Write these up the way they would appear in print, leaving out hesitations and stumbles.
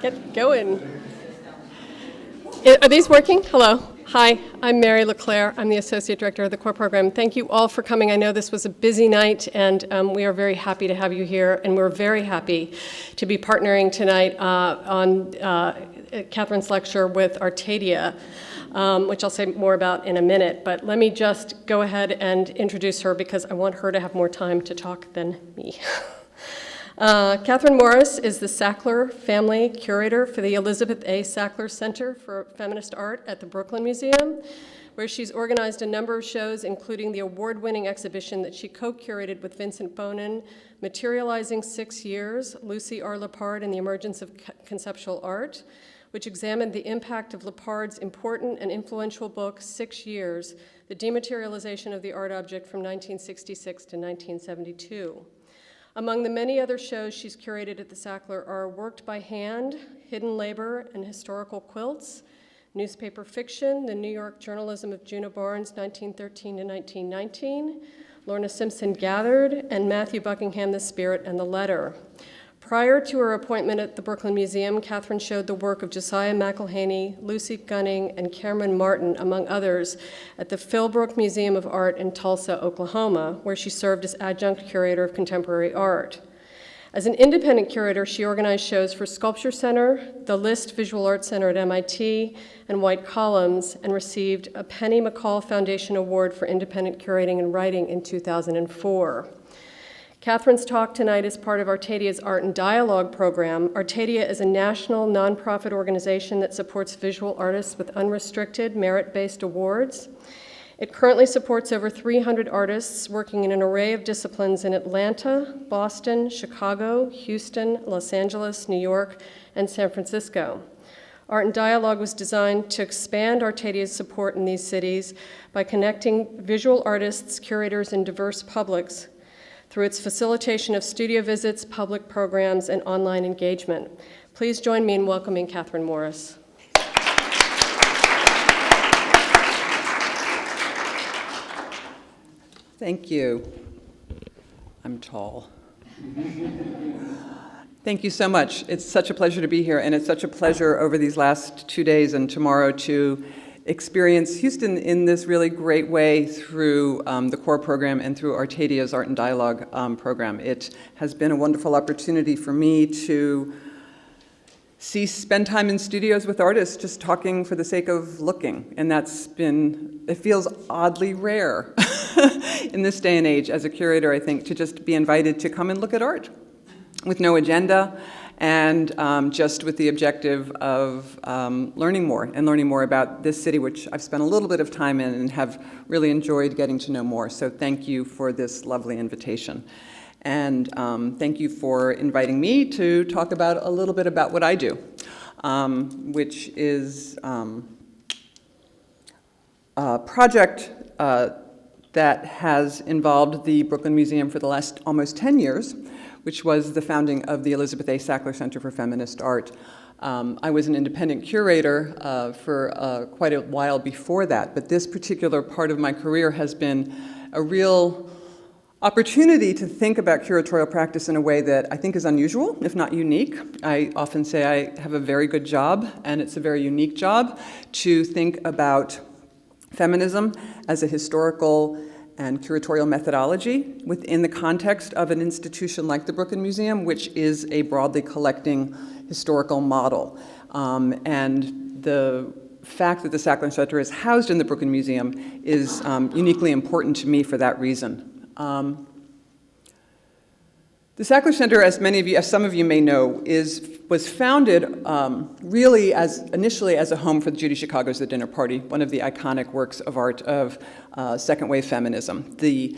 Get going. Are these working? Hello. Hi, I'm Mary LeClaire. I'm the Associate Director of the core program. Thank you all for coming. I know this was a busy night, and we are very happy to have you here, and we're very happy to be partnering tonight on Catherine's lecture with Artadia, which I'll say more about in a minute. But let me just go ahead and introduce her because I want her to have more time to talk than me. Catherine Morris is the Sackler Family Curator for the Elizabeth A. Sackler Center for Feminist Art at the Brooklyn Museum, where she's organized a number of shows, including the award-winning exhibition that she co-curated with Vincent Bonin, Materializing 6 Years, Lucy R. Lepard and the Emergence of Conceptual Art, which examined the impact of Lepard's important and influential book, 6 Years, The Dematerialization of the Art Object from 1966 to 1972. Among the many other shows she's curated at the Sackler are Worked by Hand, Hidden Labor, and Historical Quilts, Newspaper Fiction, The New York Journalism of Juna Barnes, 1913 to 1919, Lorna Simpson Gathered, and Matthew Buckingham, The Spirit and the Letter. Prior to her appointment at the Brooklyn Museum, Catherine showed the work of Josiah McElhaney, Lucy Gunning, and Cameron Martin, among others, at the Philbrook Museum of Art in Tulsa, Oklahoma, where she served as adjunct curator of contemporary art. As an independent curator, she organized shows for Sculpture Center, the List Visual Arts Center at MIT, and White Columns, and received a Penny McCall Foundation Award for Independent Curating and Writing in 2004. Catherine's talk tonight is part of Artadia's Art and Dialogue program. Artadia is a national nonprofit organization that supports visual artists with unrestricted, merit-based awards. It currently supports over 300 artists working in an array of disciplines in Atlanta, Boston, Chicago, Houston, Los Angeles, New York, and San Francisco. Art and Dialogue was designed to expand Artadia's support in these cities by connecting visual artists, curators, and diverse publics through its facilitation of studio visits, public programs, and online engagement. Please join me in welcoming Catherine Morris. Thank you. I'm tall. Thank you so much. It's such a pleasure to be here, and it's such a pleasure over these last 2 days and tomorrow to experience Houston in this really great way through the core program and through Artadia's Art and Dialogue program. It has been a wonderful opportunity for me to spend time in studios with artists just talking for the sake of looking. And it feels oddly rare in this day and age as a curator, I think, to just be invited to come and look at art with no agenda, and just with the objective of learning more about this city, which I've spent a little bit of time in and have really enjoyed getting to know more. So thank you for this lovely invitation. And thank you for inviting me to talk about a little bit about what I do, which is a project that has involved the Brooklyn Museum for the last almost 10 years, which was the founding of the Elizabeth A. Sackler Center for Feminist Art. I was an independent curator for quite a while before that, but this particular part of my career has been a real opportunity to think about curatorial practice in a way that I think is unusual, if not unique. I often say I have a very good job, and it's a very unique job to think about feminism as a historical and curatorial methodology within the context of an institution like the Brooklyn Museum, which is a broadly collecting historical model. And the fact that the Sackler Center is housed in the Brooklyn Museum is uniquely important to me for that reason. The Sackler Center, as some of you may know, was founded really initially as a home for Judy Chicago's The Dinner Party, one of the iconic works of art of second wave feminism. The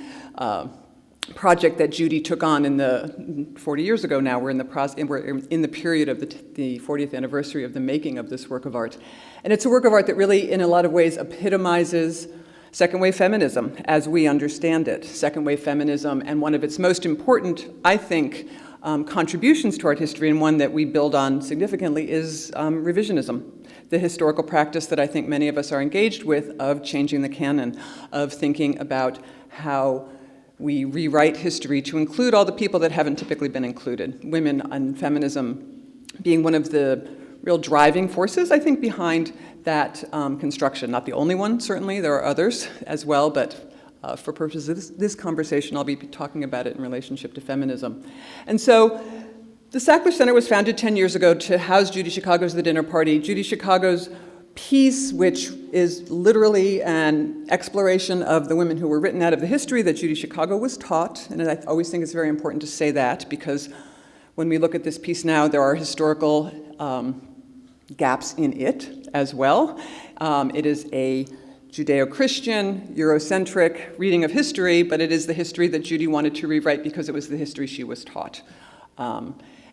project that Judy took on in the 40 years ago now, we're in the period of the 40th anniversary of the making of this work of art. And it's a work of art that really, in a lot of ways, epitomizes second wave feminism as we understand it. Second wave feminism, and one of its most important, I think, contributions to art history, and one that we build on significantly, is revisionism. The historical practice that I think many of us are engaged with of changing the canon, of thinking about how we rewrite history to include all the people that haven't typically been included. Women and feminism being one of the real driving forces, I think, behind that construction. Not the only one, certainly. There are others as well, but for purposes of this conversation, I'll be talking about it in relationship to feminism. And so the Sackler Center was founded 10 years ago to house Judy Chicago's The Dinner Party. Judy Chicago's piece, which is literally an exploration of the women who were written out of the history that Judy Chicago was taught. And I always think it's very important to say that, because when we look at this piece now, there are historical gaps in it as well. It is a Judeo-Christian, Eurocentric reading of history, but it is the history that Judy wanted to rewrite because it was the history she was taught.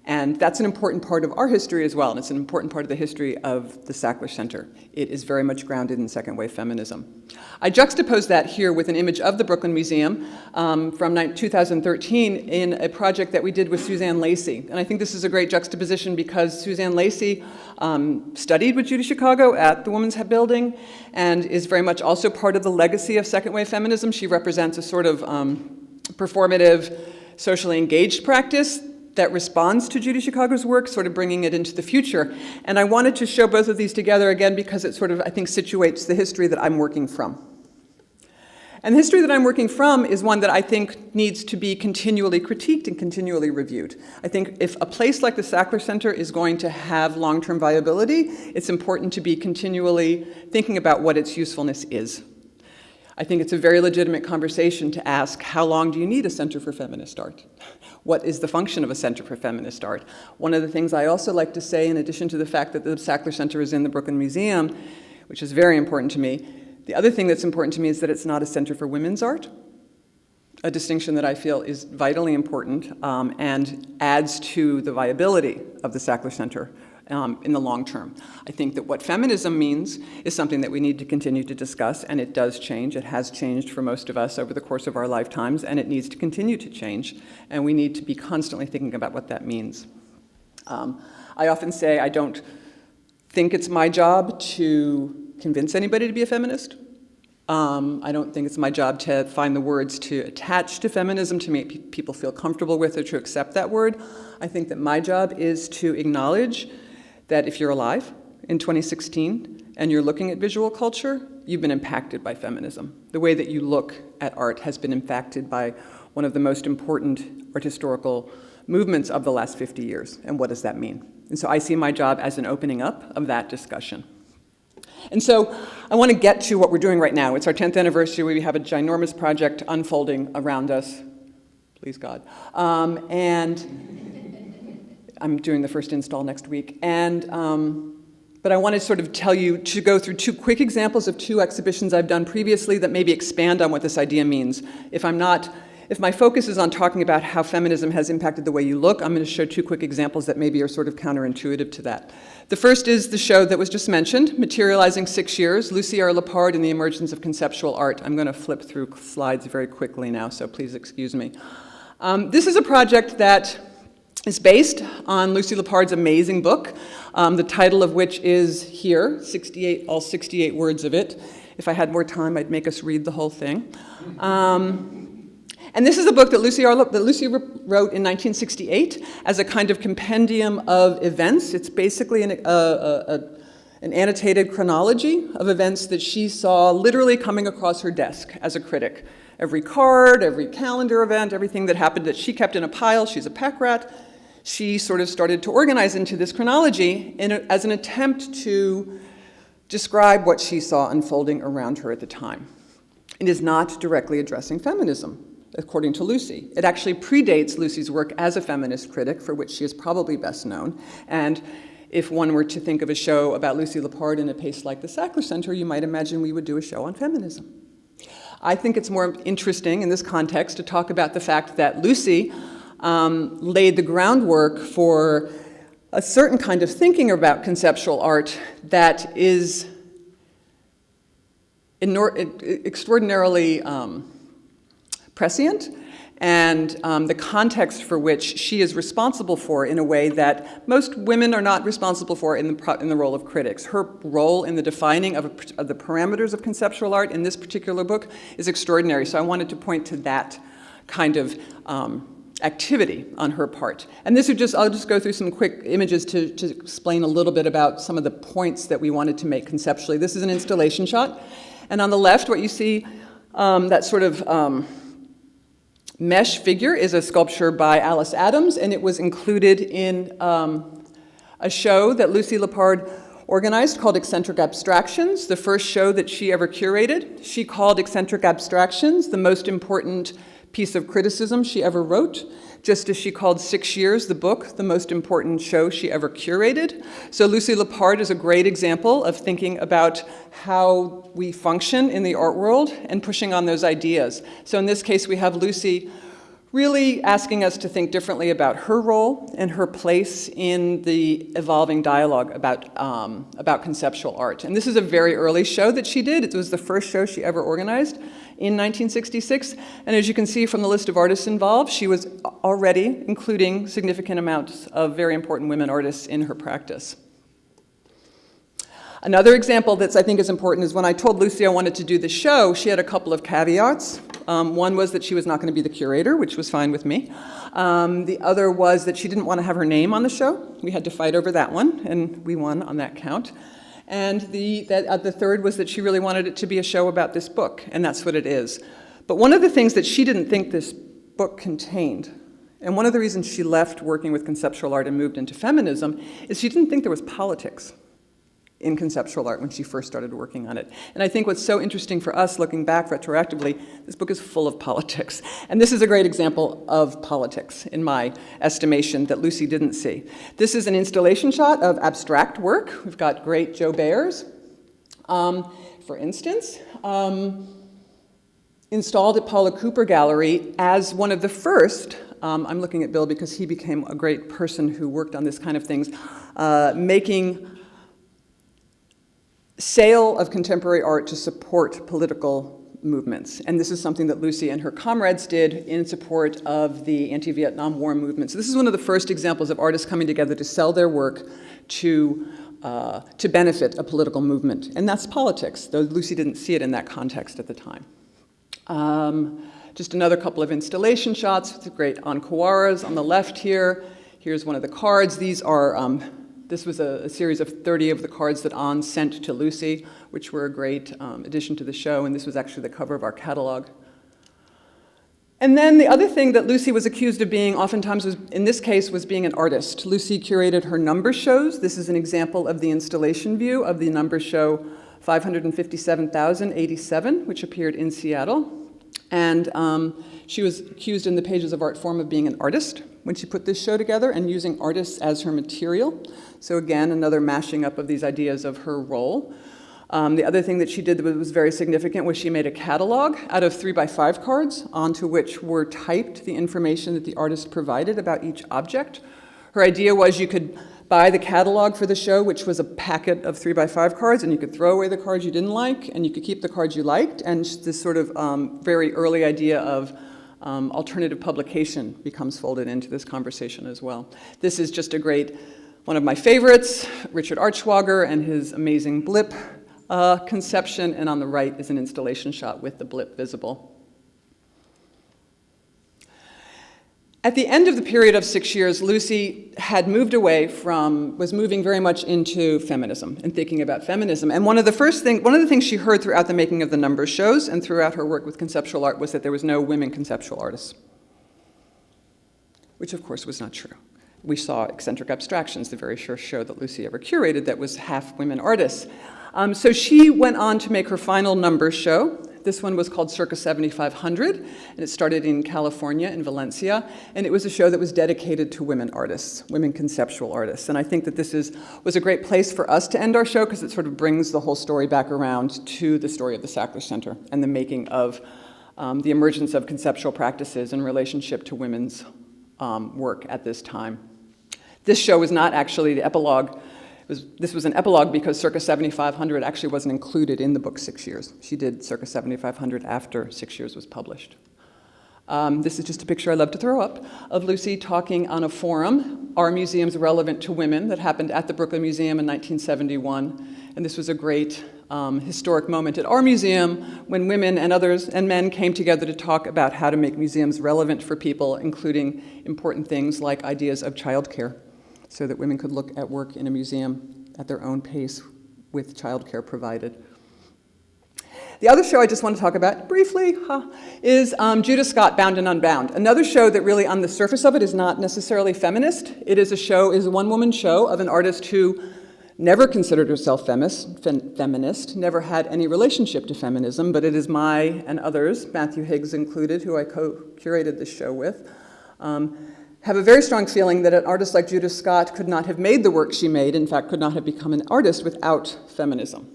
And that's an important part of our history as well, and it's an important part of the history of the Sackler Center. It is very much grounded in second-wave feminism. I juxtapose that here with an image of the Brooklyn Museum from 2013 in a project that we did with Suzanne Lacey. And I think this is a great juxtaposition because Suzanne Lacey studied with Judy Chicago at the Women's Building and is very much also part of the legacy of second-wave feminism. She represents a sort of performative, socially engaged practice that responds to Judy Chicago's work, sort of bringing it into the future. And I wanted to show both of these together again because it sort of, I think, situates the history that I'm working from. And the history that I'm working from is one that I think needs to be continually critiqued and continually reviewed. I think if a place like the Sackler Center is going to have long-term viability, it's important to be continually thinking about what its usefulness is. I think it's a very legitimate conversation to ask, how long do you need a Center for Feminist Art? What is the function of a Center for Feminist Art? One of the things I also like to say, in addition to the fact that the Sackler Center is in the Brooklyn Museum, which is very important to me, the other thing that's important to me is that it's not a center for women's art, a distinction that I feel is vitally important and adds to the viability of the Sackler Center in the long term. I think that what feminism means is something that we need to continue to discuss, and it does change. It has changed for most of us over the course of our lifetimes, and it needs to continue to change, and we need to be constantly thinking about what that means. I often say I don't think it's my job to convince anybody to be a feminist. I don't think it's my job to find the words to attach to feminism to make people feel comfortable with or to accept that word. I think that my job is to acknowledge that if you're alive in 2016 and you're looking at visual culture, you've been impacted by feminism. The way that you look at art has been impacted by one of the most important art historical movements of the last 50 years. And what does that mean? And so I see my job as an opening up of that discussion. And so I want to get to what we're doing right now. It's our 10th anniversary. We have a ginormous project unfolding around us. Please God. And I'm doing the first install next week. But I want to sort of tell you to go through two quick examples of two exhibitions I've done previously that maybe expand on what this idea means. If my focus is on talking about how feminism has impacted the way you look, I'm going to show two quick examples that maybe are sort of counterintuitive to that. The first is the show that was just mentioned, Materializing 6 Years, Lucy R. Lepard and the Emergence of Conceptual Art. I'm going to flip through slides very quickly now, so please excuse me. This is a project that is based on Lucy Lepard's amazing book, the title of which is here, all 68 words of it. If I had more time, I'd make us read the whole thing. And this is a book that Lucy wrote in 1968 as a kind of compendium of events. It's basically an annotated chronology of events that she saw literally coming across her desk as a critic. Every card, every calendar event, everything that happened that she kept in a pile. She's a pack rat. She sort of started to organize into this chronology as an attempt to describe what she saw unfolding around her at the time. It is not directly addressing feminism, according to Lucy. It actually predates Lucy's work as a feminist critic, for which she is probably best known. And if one were to think of a show about Lucy Lepard in a place like the Sackler Center, you might imagine we would do a show on feminism. I think it's more interesting in this context to talk about the fact that Lucy laid the groundwork for a certain kind of thinking about conceptual art that is extraordinarily prescient, and the context for which she is responsible for in a way that most women are not responsible for in the role of critics. Her role in the defining of the parameters of conceptual art in this particular book is extraordinary, so I wanted to point to that kind of activity on her part. And this would I'll just go through some quick images to explain a little bit about some of the points that we wanted to make conceptually. This is an installation shot. And on the left, what you see, that sort of mesh figure is a sculpture by Alice Adams, and it was included in a show that Lucy Lippard organized called Eccentric Abstractions, the first show that she ever curated. She called Eccentric Abstractions the most important piece of criticism she ever wrote, just as she called 6 Years, the book, the most important show she ever curated. So Lucy Lippard is a great example of thinking about how we function in the art world and pushing on those ideas. So in this case, we have Lucy really asking us to think differently about her role and her place in the evolving dialogue about conceptual art. And this is a very early show that she did. It was the first show she ever organized in 1966. And as you can see from the list of artists involved, she was already including significant amounts of very important women artists in her practice. Another example that I think is important is when I told Lucy I wanted to do the show, she had a couple of caveats. One was that she was not going to be the curator, which was fine with me. The other was that she didn't want to have her name on the show. We had to fight over that one, and we won on that count. And the third was that she really wanted it to be a show about this book, and that's what it is. But one of the things that she didn't think this book contained, and one of the reasons she left working with conceptual art and moved into feminism, is she didn't think there was politics in conceptual art when she first started working on it. And I think what's so interesting for us looking back retroactively, this book is full of politics. And this is a great example of politics, in my estimation, that Lucy didn't see. This is an installation shot of abstract work. We've got great Joe Bayers, for instance, installed at Paula Cooper Gallery as one of the first, I'm looking at Bill because he became a great person who worked on this kind of things, making sale of contemporary art to support political movements. And this is something that Lucy and her comrades did in support of the anti-Vietnam War movement. So this is one of the first examples of artists coming together to sell their work to benefit a political movement. And that's politics, though Lucy didn't see it in that context at the time. Just another couple of installation shots with the great encoiras on the left here. Here's one of the cards. This was a series of 30 of the cards that Anne sent to Lucy, which were a great addition to the show, and this was actually the cover of our catalog. And then the other thing that Lucy was accused of being, oftentimes, in this case, was being an artist. Lucy curated her number shows. This is an example of the installation view of the number show 557,087, which appeared in Seattle. And she was accused in the pages of Art Form of being an artist when she put this show together and using artists as her material. So again, another mashing up of these ideas of her role. The other thing that she did that was very significant was she made a catalog out of 3x5 cards onto which were typed the information that the artist provided about each object. Her idea was you could buy the catalog for the show, which was a packet of 3x5 cards, and you could throw away the cards you didn't like, and you could keep the cards you liked, and this sort of very early idea of alternative publication becomes folded into this conversation as well. This is just one of my favorites, Richard Archwager and his amazing blip conception, and on the right is an installation shot with the blip visible. At the end of the period of 6 years, Lucy had moved away was moving very much into feminism and thinking about feminism. And one of the things she heard throughout the making of the number shows and throughout her work with conceptual art was that there was no women conceptual artists, which of course was not true. We saw Eccentric Abstractions, the very first show that Lucy ever curated that was half women artists. So she went on to make her final number show. This one was called Circa 7500, and it started in California, in Valencia, and it was a show that was dedicated to women artists, women conceptual artists. And I think that this was a great place for us to end our show because it sort of brings the whole story back around to the story of the Sackler Center and the making of the emergence of conceptual practices in relationship to women's work at this time. This show was not actually the epilogue. This was an epilogue because Circa 7500 actually wasn't included in the book 6 years. She did Circa 7500 after 6 years was published. This is just a picture I love to throw up of Lucy talking on a forum, Are Museums Relevant to Women, that happened at the Brooklyn Museum in 1971. And this was a great historic moment at our museum when women and others and men came together to talk about how to make museums relevant for people, including important things like ideas of childcare, so that women could look at work in a museum at their own pace with childcare provided. The other show I just want to talk about briefly is Judith Scott, Bound and Unbound. Another show that really on the surface of it is not necessarily feminist. It is a one-woman show of an artist who never considered herself feminist, never had any relationship to feminism, but it is my and others, Matthew Higgs included, who I co-curated this show with, have a very strong feeling that an artist like Judith Scott could not have made the work she made, in fact, could not have become an artist without feminism.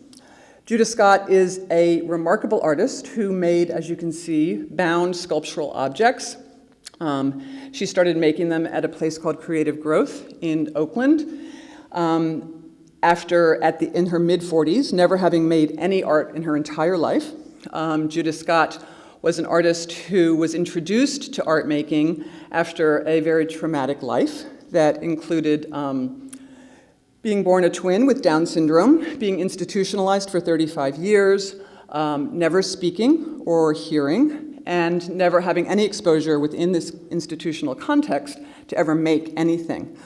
Judith Scott is a remarkable artist who made, as you can see, bound sculptural objects. She started making them at a place called Creative Growth in Oakland. In her mid-40s, never having made any art in her entire life, Judith Scott was an artist who was introduced to art making after a very traumatic life that included being born a twin with Down syndrome, being institutionalized for 35 years, never speaking or hearing, and never having any exposure within this institutional context to ever make anything.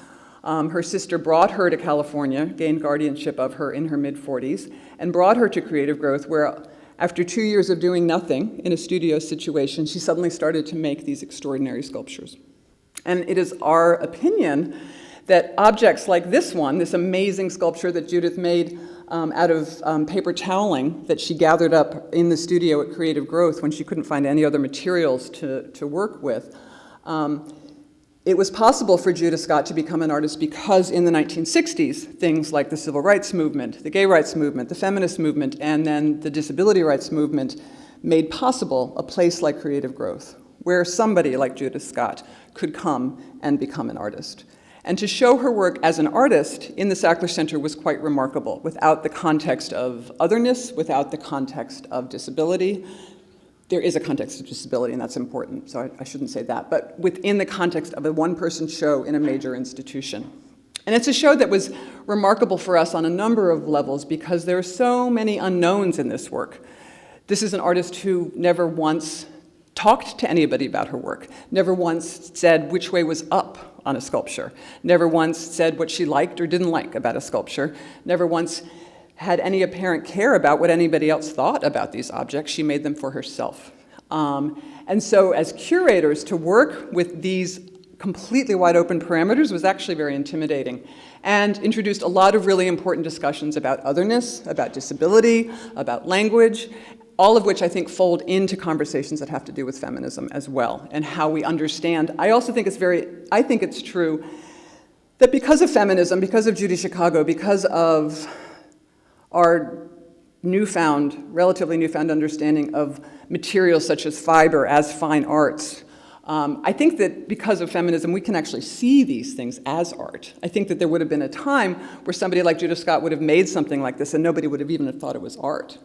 Her sister brought her to California, gained guardianship of her in her mid-40s, and brought her to Creative Growth, where after 2 years of doing nothing in a studio situation, she suddenly started to make these extraordinary sculptures. And it is our opinion that objects like this one, this amazing sculpture that Judith made out of paper toweling that she gathered up in the studio at Creative Growth when she couldn't find any other materials to work with, it was possible for Judith Scott to become an artist because in the 1960s, things like the civil rights movement, the gay rights movement, the feminist movement, and then the disability rights movement made possible a place like Creative Growth, where somebody like Judith Scott could come and become an artist. And to show her work as an artist in the Sackler Center was quite remarkable, without the context of otherness, without the context of disability. There is a context of disability, and that's important, so I shouldn't say that, but within the context of a one-person show in a major institution. And it's a show that was remarkable for us on a number of levels because there are so many unknowns in this work. This is an artist who never once talked to anybody about her work, never once said which way was up on a sculpture, never once said what she liked or didn't like about a sculpture, never once had any apparent care about what anybody else thought about these objects. She made them for herself. And so as curators, to work with these completely wide open parameters was actually very intimidating and introduced a lot of really important discussions about otherness, about disability, about language, all of which I think fold into conversations that have to do with feminism as well and how we understand. I think it's true that because of feminism, because of Judy Chicago, because of our relatively newfound understanding of materials such as fiber as fine arts. I think that because of feminism, we can actually see these things as art. I think that there would have been a time where somebody like Judith Scott would have made something like this and nobody would have even thought it was art.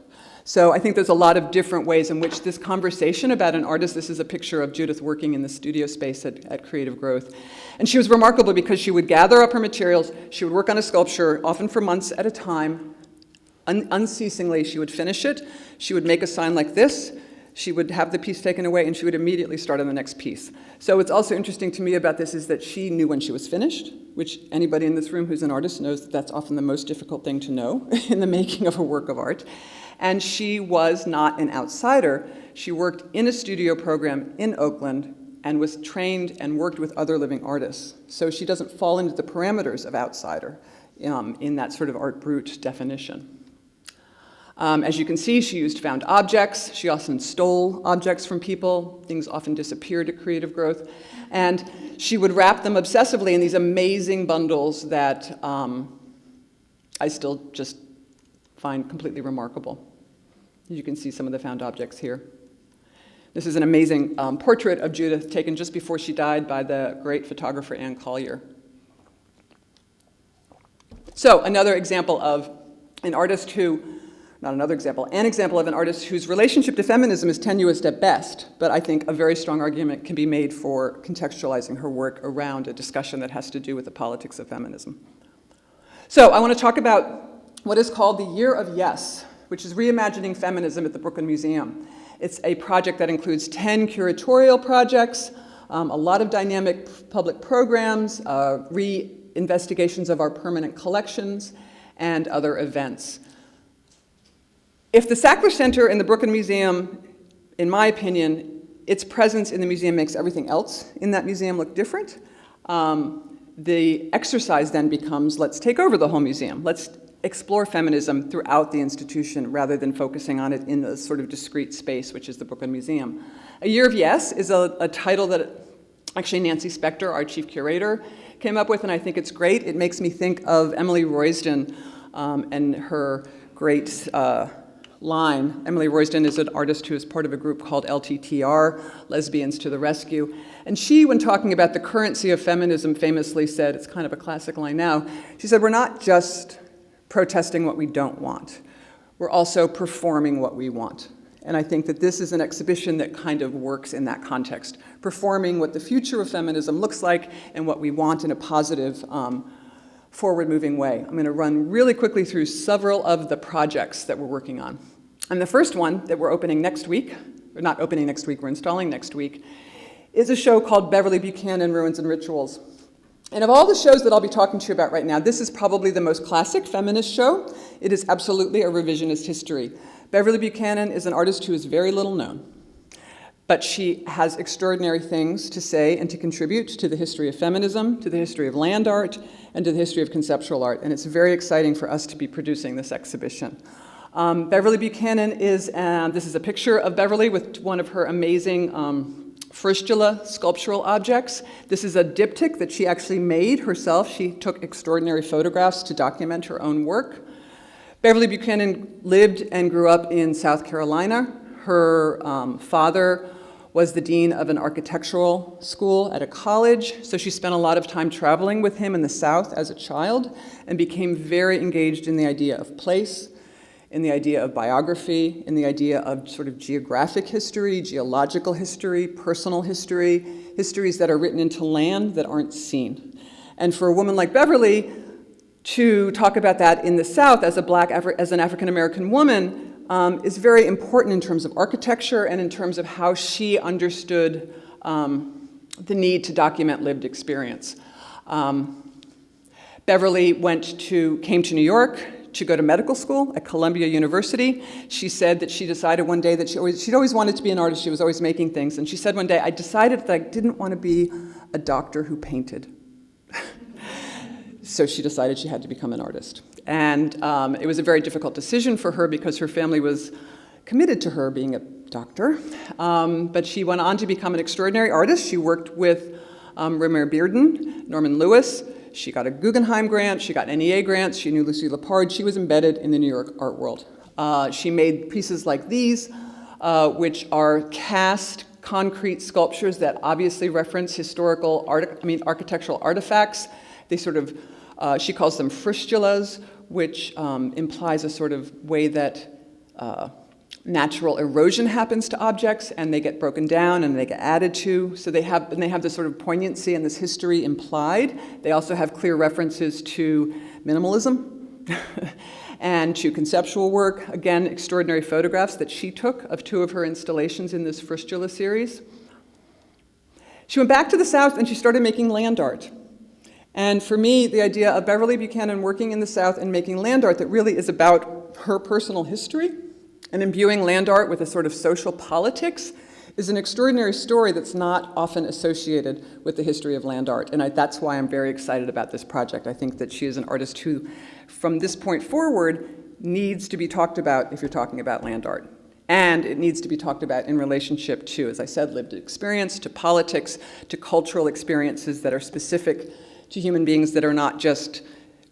So I think there's a lot of different ways in which this conversation about an artist, this is a picture of Judith working in the studio space at Creative Growth. And she was remarkable because she would gather up her materials, she would work on a sculpture, often for months at a time, unceasingly. She would finish it, she would make a sign like this, she would have the piece taken away, and she would immediately start on the next piece. So what's also interesting to me about this is that she knew when she was finished, which anybody in this room who's an artist knows that that's often the most difficult thing to know in the making of a work of art. And she was not an outsider. She worked in a studio program in Oakland and was trained and worked with other living artists. So she doesn't fall into the parameters of outsider in that sort of art brut definition. As you can see, she used found objects. She often stole objects from people. Things often disappeared at Creative Growth. And she would wrap them obsessively in these amazing bundles that I still just find completely remarkable. You can see some of the found objects here. This is an amazing portrait of Judith taken just before she died by the great photographer Anne Collier. So another example of an artist who, an example of an artist whose relationship to feminism is tenuous at best, but I think a very strong argument can be made for contextualizing her work around a discussion that has to do with the politics of feminism. So I want to talk about what is called the Year of Yes which is reimagining feminism at the Brooklyn Museum. It's a project that includes 10 curatorial projects, a lot of dynamic public programs, re-investigations of our permanent collections, and other events. If the Sackler Center in the Brooklyn Museum, in my opinion, its presence in the museum makes everything else in that museum look different, the exercise then becomes, let's take over the whole museum. Let's explore feminism throughout the institution rather than focusing on it in a sort of discrete space, which is the Brooklyn Museum. A Year of Yes is a title that actually Nancy Spector, our chief curator, came up with, and I think it's great. It makes me think of Emily Royston and her great line. Emily Royston is an artist who is part of a group called LTTR, Lesbians to the Rescue. And she, when talking about the currency of feminism, famously said, it's kind of a classic line now, she said, we're not just protesting what we don't want. We're also performing what we want. And I think that this is an exhibition that kind of works in that context, performing what the future of feminism looks like and what we want in a positive, forward-moving way. I'm going to run really quickly through several of the projects that we're working on. And the first one that we're opening next week, or not opening next week, we're installing next week, is a show called Beverly Buchanan, Ruins and Rituals. And of all the shows that I'll be talking to you about right now, this is probably the most classic feminist show. It is absolutely a revisionist history. Beverly Buchanan is an artist who is very little known, but she has extraordinary things to say and to contribute to the history of feminism, to the history of land art, and to the history of conceptual art. And it's very exciting for us to be producing this exhibition. Beverly Buchanan is, this is a picture of Beverly with one of her amazing fristula sculptural objects. This is a diptych that she actually made herself. She took extraordinary photographs to document her own work. Beverly Buchanan lived and grew up in South Carolina. Her father was the dean of an architectural school at a college, so she spent a lot of time traveling with him in the South as a child and became very engaged in the idea of place, in the idea of biography, in the idea of sort of geographic history, geological history, personal history, histories that are written into land that aren't seen. And for a woman like Beverly to talk about that in the South as an African-American woman is very important in terms of architecture and in terms of how she understood the need to document lived experience. Beverly came to New York to go to medical school at Columbia University. She said that she decided one day that she'd always wanted to be an artist. She was always making things. And she said one day, I decided that I didn't want to be a doctor who painted. So she decided she had to become an artist. And it was a very difficult decision for her because her family was committed to her being a doctor. But she went on to become an extraordinary artist. She worked with Romare Bearden, Norman Lewis. She got a Guggenheim grant, she got NEA grants, she knew Lucy Lepard, she was embedded in the New York art world. She made pieces like these, which are cast concrete sculptures that obviously reference architectural artifacts. They sort of, she calls them fristulas, which implies a sort of way that natural erosion happens to objects and they get broken down and they get added to. So they have this sort of poignancy and this history implied. They also have clear references to minimalism and to conceptual work. Again, extraordinary photographs that she took of two of her installations in this Fristula series. She went back to the South and she started making land art. And for me, the idea of Beverly Buchanan working in the South and making land art that really is about her personal history and imbuing land art with a sort of social politics is an extraordinary story that's not often associated with the history of land art. And that's why I'm very excited about this project. I think that she is an artist who, from this point forward, needs to be talked about if you're talking about land art. And it needs to be talked about in relationship to, as I said, lived experience, to politics, to cultural experiences that are specific to human beings that are not just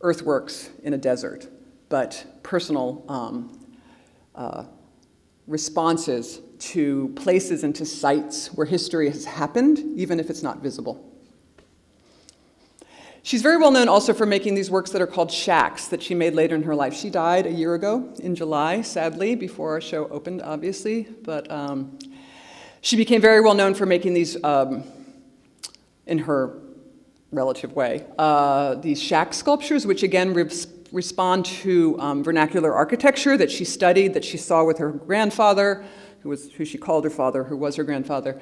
earthworks in a desert, but personal responses to places and to sites where history has happened, even if it's not visible. She's very well known also for making these works that are called shacks that she made later in her life. She died a year ago in July, sadly, before our show opened, obviously, but she became very well known for making these in her relative way. These shack sculptures, which again respond to vernacular architecture that she studied, that she saw with her grandfather, who she called her father, who was her grandfather,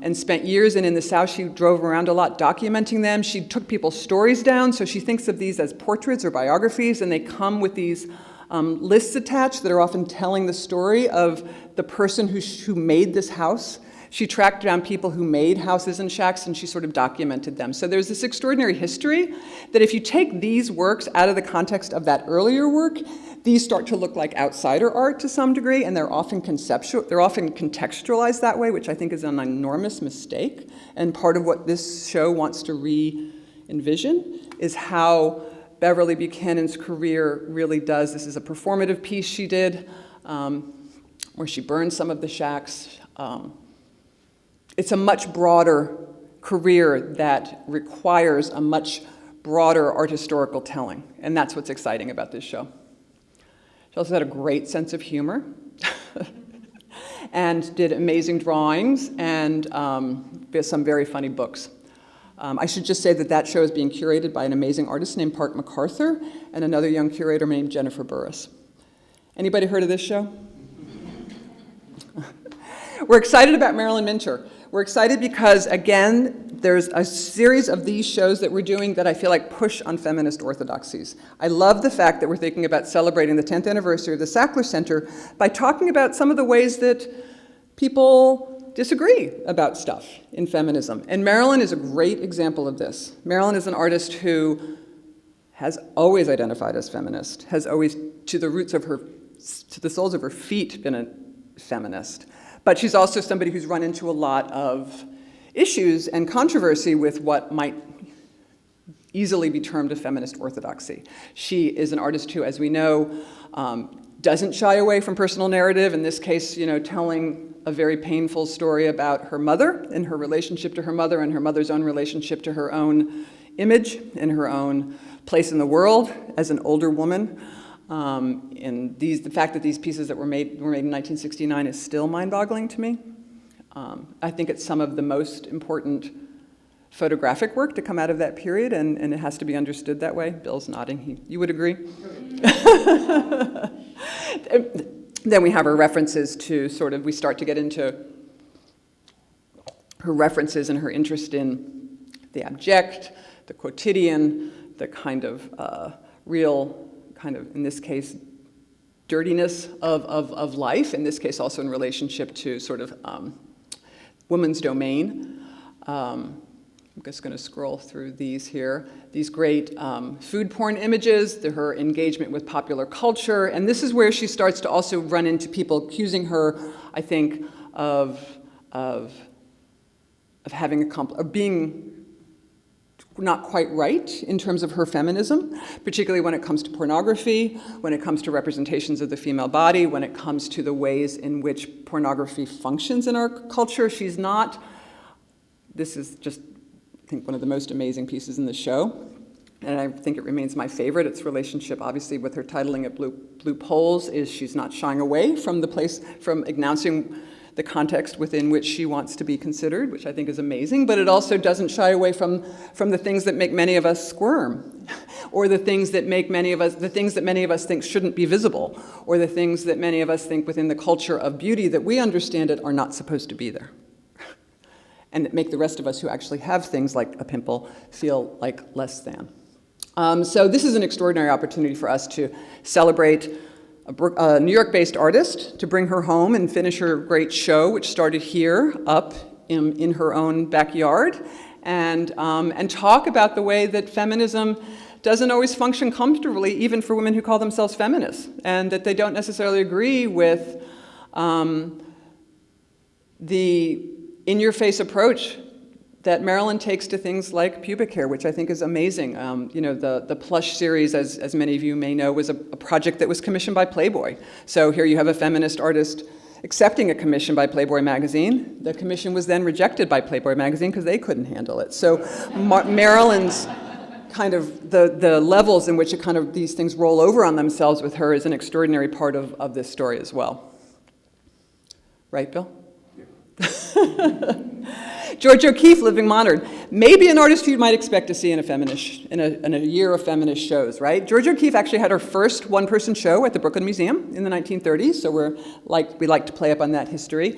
and spent years in the South. She drove around a lot documenting them. She took people's stories down, so she thinks of these as portraits or biographies, and they come with these lists attached that are often telling the story of the person who made this house. She tracked down people who made houses and shacks, and she sort of documented them. So there's this extraordinary history that if you take these works out of the context of that earlier work, these start to look like outsider art to some degree, and they're often contextualized that way, which I think is an enormous mistake. And part of what this show wants to re-envision is how Beverly Buchanan's career really does. This is a performative piece she did, where she burned some of the shacks. It's a much broader career that requires a much broader art historical telling, and that's what's exciting about this show. She also had a great sense of humor and did amazing drawings and some very funny books. I should just say that show is being curated by an amazing artist named Park MacArthur and another young curator named Jennifer Burris. Anybody heard of this show? We're excited about Marilyn Minter. We're excited because, again, there's a series of these shows that we're doing that I feel like push on feminist orthodoxies. I love the fact that we're thinking about celebrating the 10th anniversary of the Sackler Center by talking about some of the ways that people disagree about stuff in feminism. And Marilyn is a great example of this. Marilyn is an artist who has always identified as feminist, has always, to the soles of her feet, been a feminist. But she's also somebody who's run into a lot of issues and controversy with what might easily be termed a feminist orthodoxy. She is an artist who, as we know, doesn't shy away from personal narrative, in this case, telling a very painful story about her mother and her relationship to her mother and her mother's own relationship to her own image and her own place in the world as an older woman. And the fact that these pieces that were made in 1969 is still mind-boggling to me. I think it's some of the most important photographic work to come out of that period, and it has to be understood that way. Bill's nodding. You would agree? Then we have her references to we start to get into her references and her interest in the abject, the quotidian, the kind of real, in this case, dirtiness of life, in this case also in relationship to woman's domain. I'm just going to scroll through these here. These great food porn images, her engagement with popular culture, and this is where she starts to also run into people accusing her, I think, of being not quite right in terms of her feminism, particularly when it comes to pornography, when it comes to representations of the female body, when it comes to the ways in which pornography functions in our culture. This is just, I think, one of the most amazing pieces in the show, and I think it remains my favorite. Its relationship, obviously, with her titling at Blue Poles is she's not shying away from announcing the context within which she wants to be considered, which I think is amazing, but it also doesn't shy away from the things that make many of us squirm, or the things that many of us think shouldn't be visible, or the things that many of us think within the culture of beauty that we understand it are not supposed to be there, and that make the rest of us who actually have things like a pimple feel like less than. So this is an extraordinary opportunity for us to celebrate a New York-based artist, to bring her home and finish her great show, which started here up in her own backyard, and talk about the way that feminism doesn't always function comfortably, even for women who call themselves feminists, and that they don't necessarily agree with the in-your-face approach that Marilyn takes to things like pubic hair, which I think is amazing. The Plush series, as many of you may know, was a project that was commissioned by Playboy. So here you have a feminist artist accepting a commission by Playboy magazine. The commission was then rejected by Playboy magazine because they couldn't handle it. So Marilyn's the levels in which these things roll over on themselves with her is an extraordinary part of this story as well. Right, Bill? Yeah. Georgia O'Keeffe, living modern, maybe an artist you might expect to see in a year of feminist shows, right? Georgia O'Keeffe actually had her first one-person show at the Brooklyn Museum in the 1930s, so we like to play up on that history.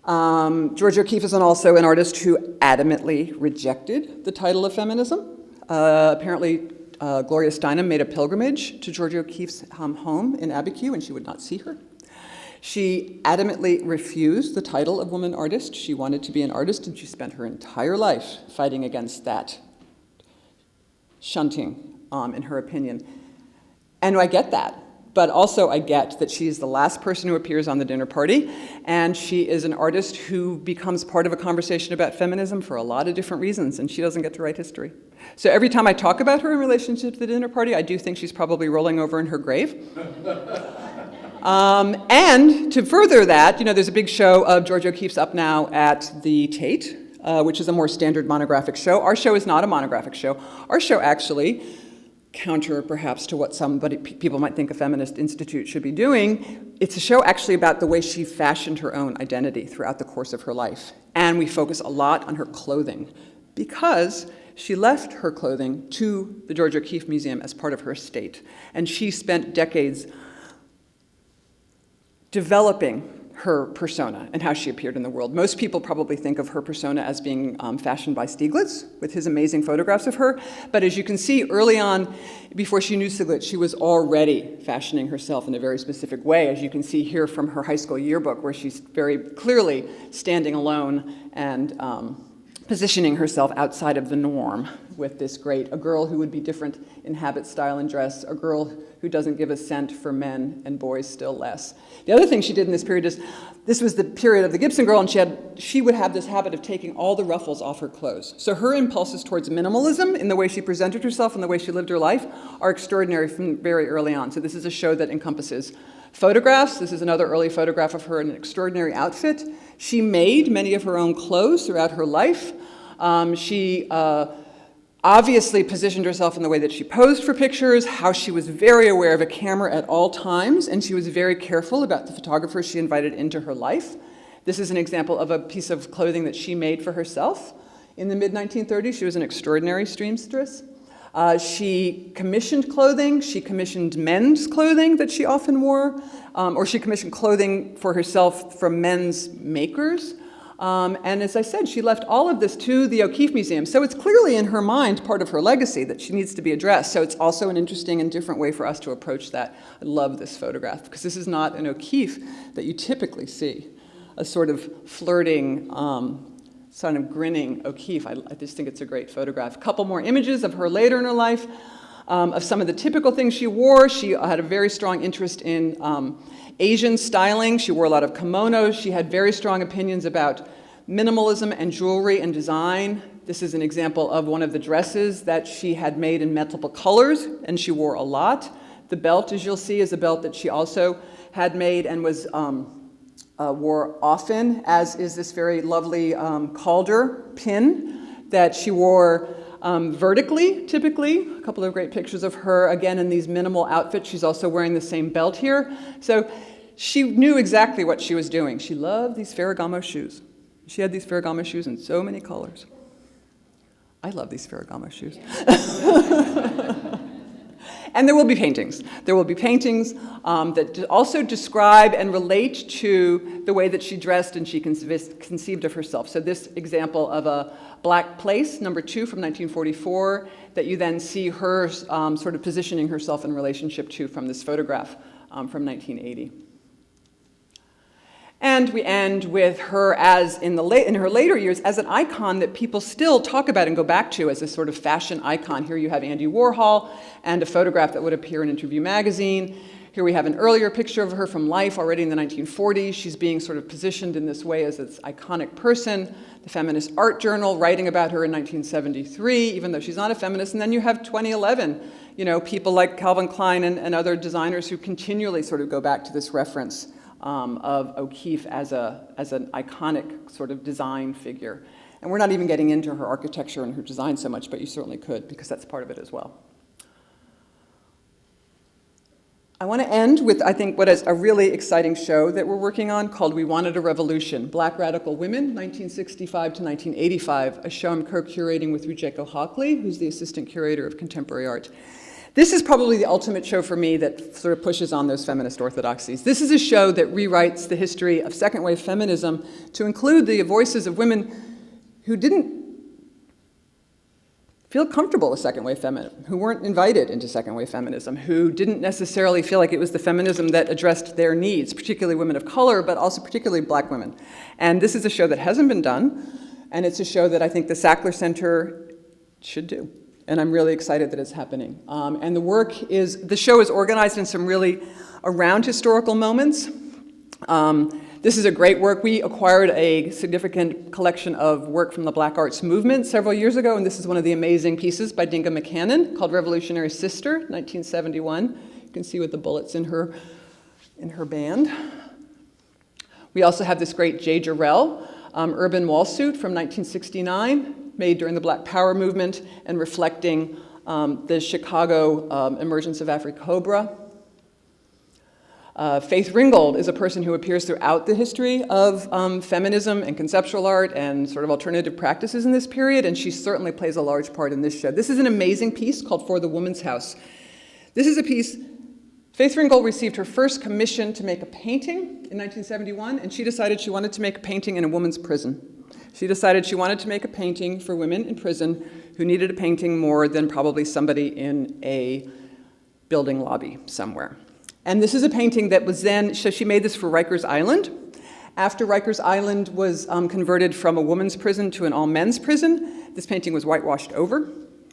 Georgia O'Keeffe is also an artist who adamantly rejected the title of feminism. Apparently, Gloria Steinem made a pilgrimage to Georgia O'Keeffe's home in Abiquiu, and she would not see her. She adamantly refused the title of woman artist. She wanted to be an artist, and she spent her entire life fighting against that shunting, in her opinion. And I get that, but also I get that she is the last person who appears on the dinner party, and she is an artist who becomes part of a conversation about feminism for a lot of different reasons, and she doesn't get to write history. So every time I talk about her in relationship to the dinner party, I do think she's probably rolling over in her grave. And to further that, there's a big show of Georgia O'Keeffe's up now at the Tate, which is a more standard monographic show. Our show is not a monographic show. Our show actually, counter perhaps to what people might think a feminist institute should be doing, it's a show actually about the way she fashioned her own identity throughout the course of her life. And we focus a lot on her clothing because she left her clothing to the Georgia O'Keeffe Museum as part of her estate. And she spent decades developing her persona and how she appeared in the world. Most people probably think of her persona as being fashioned by Stieglitz with his amazing photographs of her. But as you can see early on, before she knew Stieglitz, she was already fashioning herself in a very specific way, as you can see here from her high school yearbook, where she's very clearly standing alone and positioning herself outside of the norm with this a girl who would be different in habit, style, and dress, a girl who doesn't give a cent for men and boys still less. The other thing she did in this period is, this was the period of the Gibson girl, and she would have this habit of taking all the ruffles off her clothes. So her impulses towards minimalism in the way she presented herself and the way she lived her life are extraordinary from very early on. So this is a show that encompasses photographs. This is another early photograph of her in an extraordinary outfit. She made many of her own clothes throughout her life. She obviously positioned herself in the way that she posed for pictures, how she was very aware of a camera at all times, and she was very careful about the photographers she invited into her life. This is an example of a piece of clothing that she made for herself. In the mid-1930s, she was an extraordinary seamstress. She commissioned clothing. She commissioned men's clothing that she often wore, or she commissioned clothing for herself from men's makers. And as I said, she left all of this to the O'Keeffe Museum. So it's clearly in her mind part of her legacy that she needs to be addressed. So it's also an interesting and different way for us to approach that. I love this photograph because this is not an O'Keeffe that you typically see, a sort of flirting, sort of grinning O'Keeffe. I just think it's a great photograph. A couple more images of her later in her life, of some of the typical things she wore. She had a very strong interest in Asian styling. She wore a lot of kimonos. She had very strong opinions about minimalism and jewelry and design. This is an example of one of the dresses that she had made in multiple colors, and she wore a lot. The belt, as you'll see, is a belt that she also had made and wore often, as is this very lovely Calder pin that she wore vertically, typically. A couple of great pictures of her, again, in these minimal outfits. She's also wearing the same belt here. So she knew exactly what she was doing. She loved these Ferragamo shoes. She had these Ferragamo shoes in so many colors. I love these Ferragamo shoes. And there will be paintings. There will be paintings that also describe and relate to the way that she dressed and she conceived of herself. So this example of a black place, number 2 from 1944, that you then see her sort of positioning herself in relationship to from this photograph from 1980. And we end with her as, in her later years, as an icon that people still talk about and go back to as a sort of fashion icon. Here you have Andy Warhol and a photograph that would appear in Interview magazine. Here we have an earlier picture of her from life already in the 1940s. She's being sort of positioned in this way as this iconic person. The Feminist Art Journal writing about her in 1973, even though she's not a feminist. And then you have 2011, people like Calvin Klein and other designers who continually sort of go back to this reference of O'Keeffe as an iconic sort of design figure. And we're not even getting into her architecture and her design so much, but you certainly could, because that's part of it as well. I want to end with, I think, what is a really exciting show that we're working on called We Wanted a Revolution, Black Radical Women, 1965 to 1985, a show I'm co-curating with Rujeko Hockley, who's the Assistant Curator of Contemporary Art. This is probably the ultimate show for me that sort of pushes on those feminist orthodoxies. This is a show that rewrites the history of second wave feminism to include the voices of women who didn't feel comfortable with second wave feminism, who weren't invited into second wave feminism, who didn't necessarily feel like it was the feminism that addressed their needs, particularly women of color, but also particularly black women. And this is a show that hasn't been done, and it's a show that I think the Sackler Center should do. And I'm really excited that it's happening. And the show is organized in some really around historical moments. This is a great work. We acquired a significant collection of work from the Black Arts Movement several years ago, and this is one of the amazing pieces by Dinga McCannon called Revolutionary Sister, 1971. You can see with the bullets in her band. We also have this great J. Jarrell urban wall suit from 1969, made during the Black Power movement and reflecting the Chicago emergence of Afri-Cobra. Faith Ringgold is a person who appears throughout the history of feminism and conceptual art and sort of alternative practices in this period, and she certainly plays a large part in this show. This is an amazing piece called For the Woman's House. This is a piece, Faith Ringgold received her first commission to make a painting in 1971, and she decided she wanted to make a painting in a woman's prison. She decided she wanted to make a painting for women in prison who needed a painting more than probably somebody in a building lobby somewhere. And this is a painting that was then, so she made this for Rikers Island. After Rikers Island was converted from a woman's prison to an all-men's prison, this painting was whitewashed over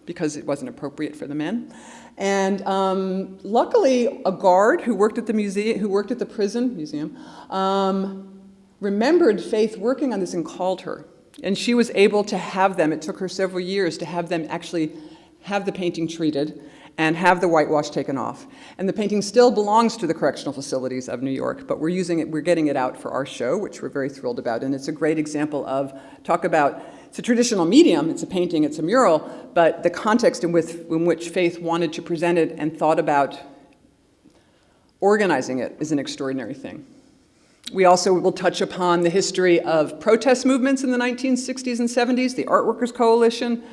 because it wasn't appropriate for the men. And luckily, a guard who worked at the museum, remembered Faith working on this and called her. And she was able to have them, it took her several years to have them actually have the painting treated and have the whitewash taken off. And the painting still belongs to the correctional facilities of New York, but we're getting it out for our show, which we're very thrilled about. And it's a great example of, it's a traditional medium, it's a painting, it's a mural, but the context in which Faith wanted to present it and thought about organizing it is an extraordinary thing. We also will touch upon the history of protest movements in the 1960s and 70s, the Art Workers Coalition,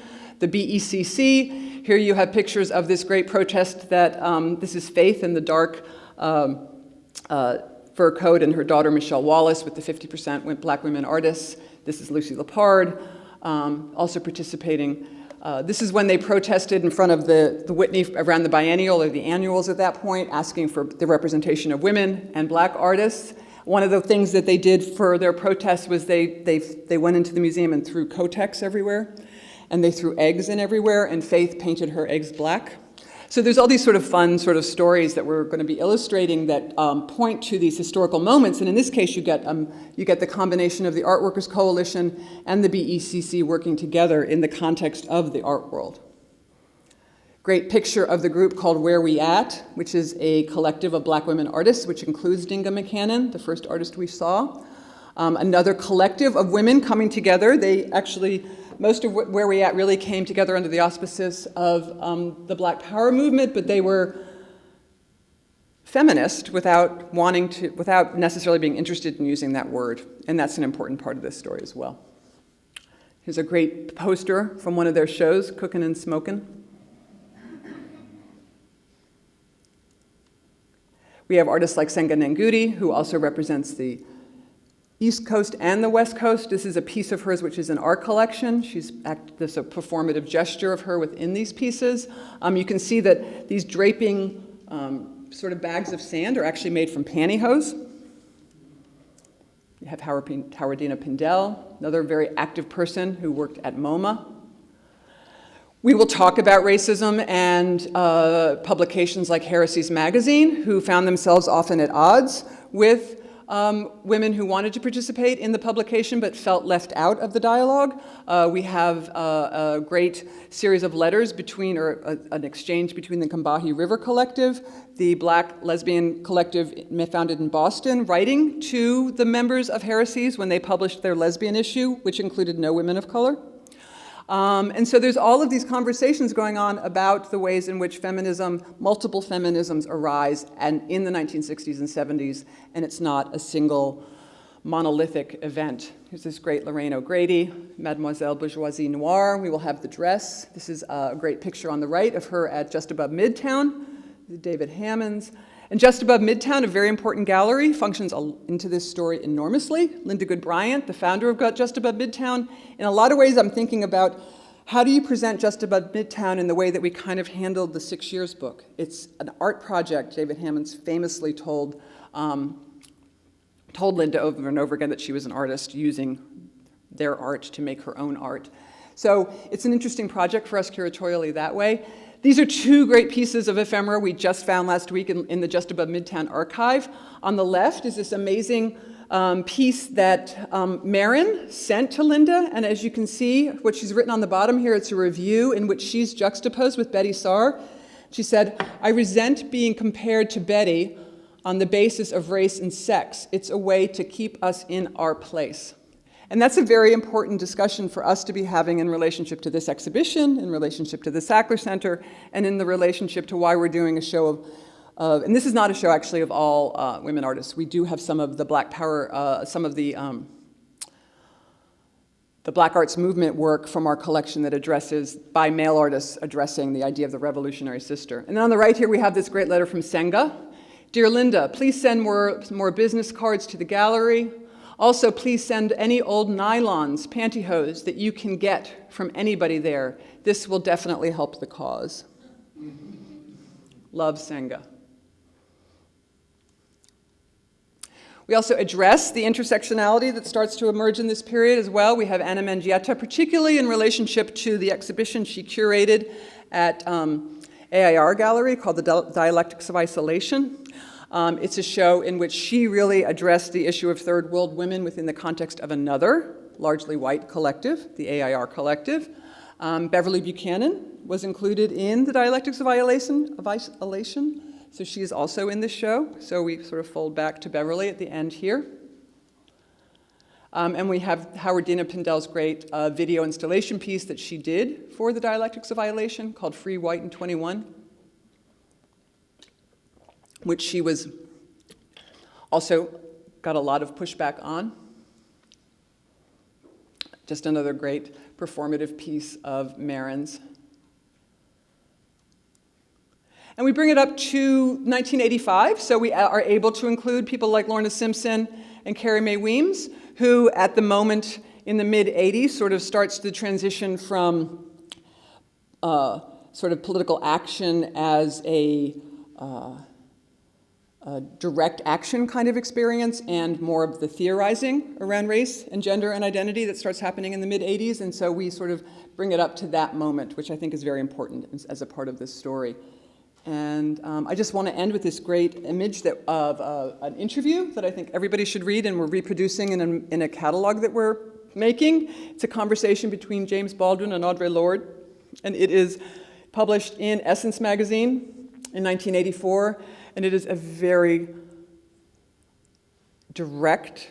the BECC. Here you have pictures of this great protest that, this is Faith in the dark fur coat and her daughter Michelle Wallace with the 50% black women artists. This is Lucy Lepard, also participating. This is when they protested in front of the Whitney around the biennial or the annuals at that point, asking for the representation of women and black artists. One of the things that they did for their protest was they went into the museum and threw Kotex everywhere. And they threw eggs in everywhere, and Faith painted her eggs black. So there's all these sort of fun sort of stories that we're going to be illustrating that point to these historical moments. And in this case, you get the combination of the Art Workers Coalition and the BECC working together in the context of the art world. Great picture of the group called Where We At, which is a collective of black women artists, which includes Dinga McCannon, the first artist we saw. Another collective of women coming together. They actually, most of Where We At really came together under the auspices of the Black Power movement, but they were feminist without necessarily being interested in using that word. And that's an important part of this story as well. Here's a great poster from one of their shows, Cookin' and Smokin'. We have artists like Senga Nangudi, who also represents the East Coast and the West Coast. This is a piece of hers which is in our collection. There's a performative gesture of her within these pieces. You can see that these draping sort of bags of sand are actually made from pantyhose. You have Howardina Pindell, another very active person who worked at MoMA. We will talk about racism and publications like Heresies Magazine, who found themselves often at odds with women who wanted to participate in the publication but felt left out of the dialogue. We have a great series of letters an exchange between the Combahee River Collective, the Black lesbian collective founded in Boston, writing to the members of Heresies when they published their lesbian issue, which included no women of color. And so there's all of these conversations going on about the ways in which feminism, multiple feminisms arise and in the 1960s and 70s, and it's not a single monolithic event. Here's this great Lorraine O'Grady, Mademoiselle Bourgeoisie Noire. We will have the dress. This is a great picture on the right of her at Just Above Midtown, David Hammons. And Just Above Midtown, a very important gallery, functions into this story enormously. Linda Good Bryant, the founder of Just Above Midtown. In a lot of ways, I'm thinking about how do you present Just Above Midtown in the way that we kind of handled the 6 Years book. It's an art project. David Hammons famously told Linda over and over again that she was an artist using their art to make her own art. So it's an interesting project for us curatorially that way. These are two great pieces of ephemera we just found last week in the Just Above Midtown archive. On the left is this amazing piece that Marin sent to Linda, and as you can see, what she's written on the bottom here, it's a review in which she's juxtaposed with Betty Saar. She said, "I resent being compared to Betty on the basis of race and sex. It's a way to keep us in our place." And that's a very important discussion for us to be having in relationship to this exhibition, in relationship to the Sackler Center, and in the relationship to why we're doing a show of and this is not a show actually of all women artists. We do have some of the Black Power, some of the Black Arts Movement work from our collection that addresses, by male artists, addressing the idea of the revolutionary sister. And then on the right here we have this great letter from Senga. "Dear Linda, please send more business cards to the gallery. Also, please send any old nylons, pantyhose that you can get from anybody there. This will definitely help the cause. Love, Senga." We also address the intersectionality that starts to emerge in this period as well. We have Anna Mengietta, particularly in relationship to the exhibition she curated at AIR Gallery called The Dialectics of Isolation. It's a show in which she really addressed the issue of third world women within the context of another, largely white collective, the AIR collective. Beverly Buchanan was included in the Dialectics of Isolation, so she is also in this show. So we sort of fold back to Beverly at the end here. And we have Howardina Pindel's great video installation piece that she did for the Dialectics of Isolation called Free, White, and 21. Which she was also got a lot of pushback on. Just another great performative piece of Marin's. And we bring it up to 1985, so we are able to include people like Lorna Simpson and Carrie Mae Weems, who at the moment in the mid-'80s sort of starts the transition from sort of political action as a direct action kind of experience and more of the theorizing around race and gender and identity that starts happening in the mid-'80s. And so we sort of bring it up to that moment, which I think is very important as a part of this story. And I just want to end with this great image of an interview that I think everybody should read, and we're reproducing in a catalog that we're making. It's a conversation between James Baldwin and Audre Lorde, and it is published in Essence magazine in 1984. And it is a very direct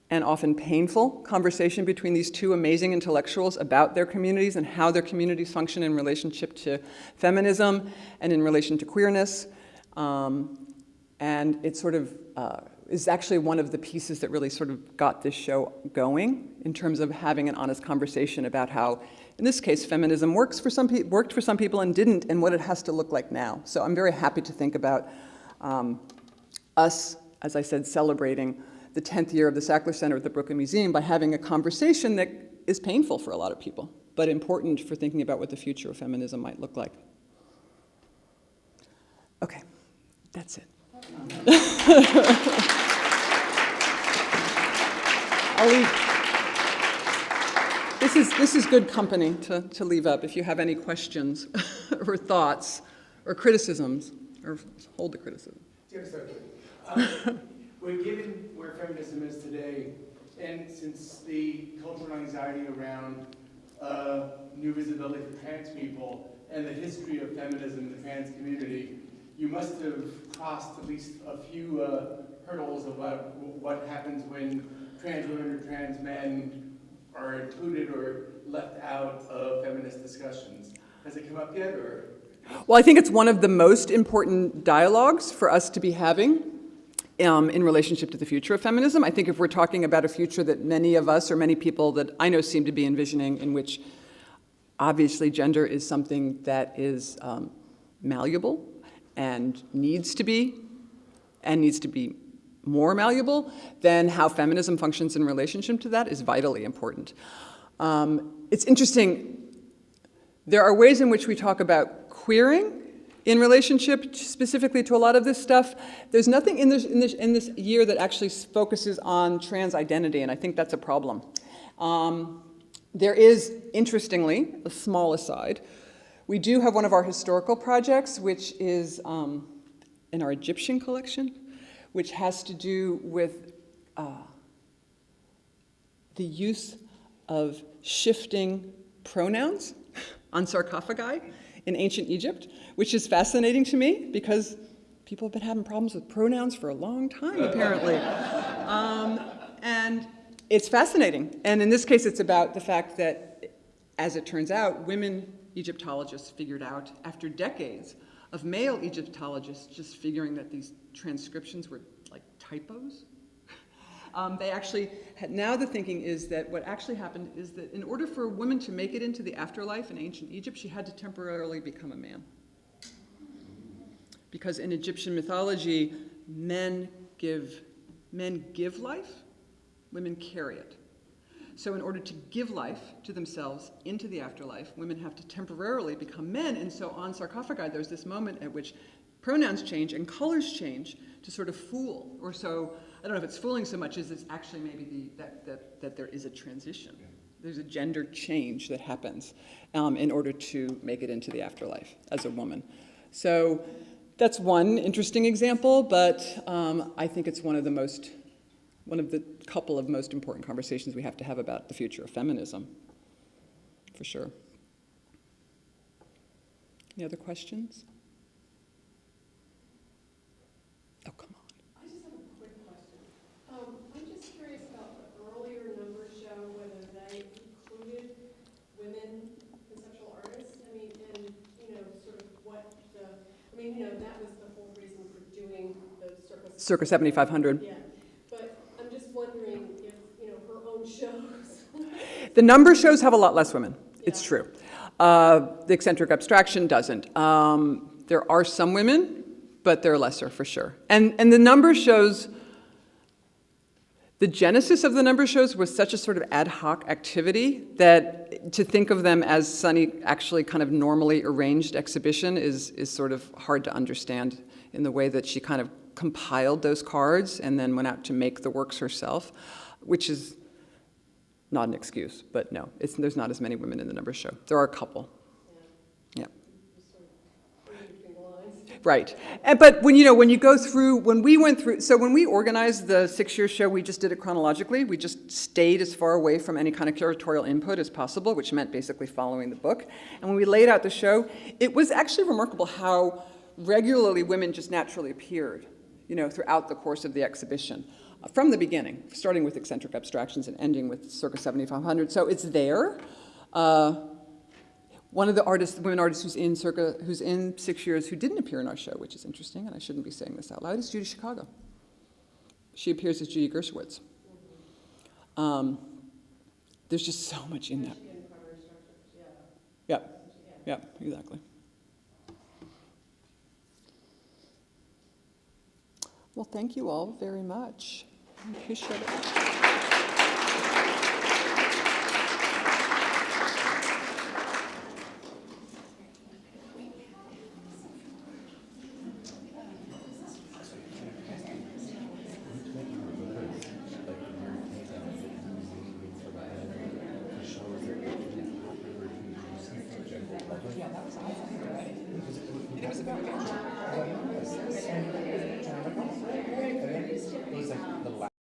and often painful conversation between these two amazing intellectuals about their communities and how their communities function in relationship to feminism and in relation to queerness. And it sort of is actually one of the pieces that really sort of got this show going in terms of having an honest conversation about how, in this case, feminism worked for some people and didn't, and what it has to look like now. So I'm very happy to think about us, as I said, celebrating the 10th year of the Sackler Center at the Brooklyn Museum by having a conversation that is painful for a lot of people, but important for thinking about what the future of feminism might look like. Okay, that's it. I'll leave. This is good company to leave up if you have any questions or thoughts or criticisms. Or hold the criticism. We're given where feminism is today, and since the cultural anxiety around new visibility for trans people and the history of feminism in the trans community, you must have crossed at least a few hurdles about what happens when trans women or trans men are included or left out of feminist discussions. Has it come up yet, or? Well, I think it's one of the most important dialogues for us to be having in relationship to the future of feminism. I think if we're talking about a future that many of us, or many people that I know, seem to be envisioning, in which obviously gender is something that is malleable and needs to be more malleable, then how feminism functions in relationship to that is vitally important. It's interesting, there are ways in which we talk about queering in relationship specifically to a lot of this stuff. There's nothing in this year that actually focuses on trans identity, and I think that's a problem. There is, interestingly, a small aside, we do have one of our historical projects, which is in our Egyptian collection, which has to do with the use of shifting pronouns on sarcophagi in ancient Egypt, which is fascinating to me because people have been having problems with pronouns for a long time, apparently. And it's fascinating. And in this case, it's about the fact that, as it turns out, women Egyptologists figured out, after decades of male Egyptologists just figuring that these transcriptions were like typos, they actually had, now the thinking is that what actually happened is that in order for a woman to make it into the afterlife in ancient Egypt, she had to temporarily become a man. Because in Egyptian mythology, men give life, women carry it. So in order to give life to themselves into the afterlife, women have to temporarily become men. And so on sarcophagi, there's this moment at which pronouns change and colors change to sort of fool, or so, I don't know if it's fooling so much as it's actually maybe that there is a transition. There's a gender change that happens in order to make it into the afterlife as a woman. So that's one interesting example, but I think it's one of the couple of most important conversations we have to have about the future of feminism, for sure. Any other questions? Oh, come on. I just have a quick question. I'm just curious about the earlier numbers show whether they included women conceptual artists. I mean, and sort of what that was the whole reason for doing the Circa 7500. Yeah, but I'm just wondering if her own shows. The number shows have a lot less women. Yeah. It's true. The eccentric abstraction doesn't. There are some women, but they're lesser for sure. And the number shows, the genesis of the number shows was such a sort of ad hoc activity that to think of them as Sunny actually kind of normally arranged exhibition is sort of hard to understand in the way that she kind of compiled those cards and then went out to make the works herself, which is not an excuse, but no, there's not as many women in the number show. There are a couple. Yeah. Right. But when you go through, when we organized the 6-year show, we just did it chronologically. We just stayed as far away from any kind of curatorial input as possible, which meant basically following the book. And when we laid out the show, it was actually remarkable how regularly women just naturally appeared, throughout the course of the exhibition, from the beginning, starting with eccentric abstractions and ending with circa 7500. So it's there. One of the women artists who's in 6 years who didn't appear in our show, which is interesting, and I shouldn't be saying this out loud, is Judy Chicago. She appears as Judy Gershowitz. There's just so much in that. Yeah, exactly. Well, thank you all very much. I appreciate it.